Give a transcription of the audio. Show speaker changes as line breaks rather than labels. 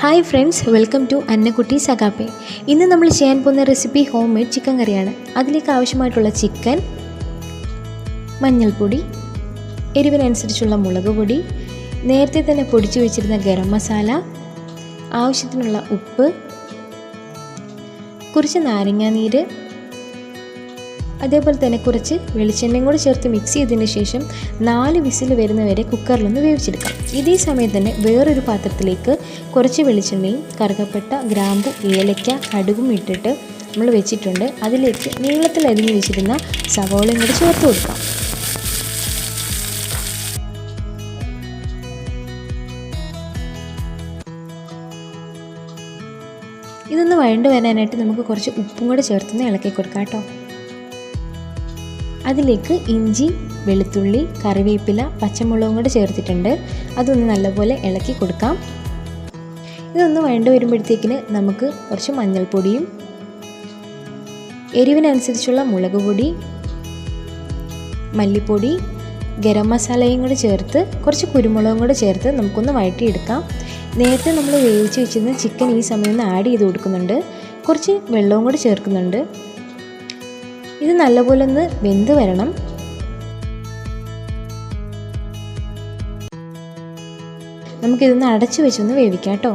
Hi friends, welcome to Annakutty സഗാപ്പെ. ഇന്ന് നമ്മൾ ചെയ്യാൻ പോകുന്ന റെസിപ്പി ഹോം മെയ്ഡ് ചിക്കൻ കറിയാണ്. അതിലേക്ക് ആവശ്യമായിട്ടുള്ള ചിക്കൻ, മഞ്ഞൾപ്പൊടി, എരിവിനനുസരിച്ചുള്ള മുളക് പൊടി, നേരത്തെ തന്നെ പൊടിച്ചു വെച്ചിരുന്ന ഗരം മസാല, ആവശ്യത്തിനുള്ള ഉപ്പ്, കുറച്ച് നാരങ്ങാനീര്, അതേപോലെ തന്നെ കുറച്ച് വെളിച്ചെണ്ണയും കൂടി ചേർത്ത് മിക്സ് ചെയ്തതിന് ശേഷം 4 വിസിൽ വരുന്നവരെ കുക്കറിലൊന്ന് വേവിച്ചെടുക്കാം. ഇതേ സമയം തന്നെ വേറൊരു പാത്രത്തിലേക്ക് കുറച്ച് വെളിച്ചെണ്ണയും കറുകപ്പട്ട, ഗ്രാമ്പു, ഏലക്ക, കടുകും ഇട്ടിട്ട് നമ്മൾ വെച്ചിട്ടുണ്ട്. അതിലേക്ക് നീളത്തിൽ അരിഞ്ഞു വെച്ചിരുന്ന സവോളയും കൂടി ചേർത്ത് കൊടുക്കാം. ഇതൊന്ന് വഴണ്ട് വരാനായിട്ട് നമുക്ക് കുറച്ച് ഉപ്പും കൂടി ചേർത്തൊന്ന് ഇളക്കി കൊടുക്കാം കേട്ടോ. അതിലേക്ക് ഇഞ്ചി, വെളുത്തുള്ളി, കറിവേപ്പില, പച്ചമുളകും കൂടി ചേർത്തിട്ടുണ്ട്. അതൊന്ന് നല്ലപോലെ ഇളക്കി കൊടുക്കാം. ഇതൊന്ന് വഴണ്ട് വരുമ്പോഴത്തേക്കിന് നമുക്ക് കുറച്ച് മഞ്ഞൾപ്പൊടിയും എരിവിനനുസരിച്ചുള്ള മുളക് പൊടി, മല്ലിപ്പൊടി, ഗരം മസാലയും കൂടി ചേർത്ത് കുറച്ച് കുരുമുളകും കൂടി ചേർത്ത് നമുക്കൊന്ന് വഴറ്റിയെടുക്കാം. നേരത്തെ നമ്മൾ വേവിച്ച് വെച്ചിരുന്ന ചിക്കൻ ഈ സമയം ഒന്ന് ആഡ് ചെയ്ത് കൊടുക്കുന്നുണ്ട്. കുറച്ച് വെള്ളവും കൂടി ചേർക്കുന്നുണ്ട്. ഇത് നല്ലപോലെ ഒന്ന് വെന്ത് വരണം. നമുക്കിതൊന്ന് അടച്ചു വെച്ചൊന്ന് വേവിക്കാം കേട്ടോ.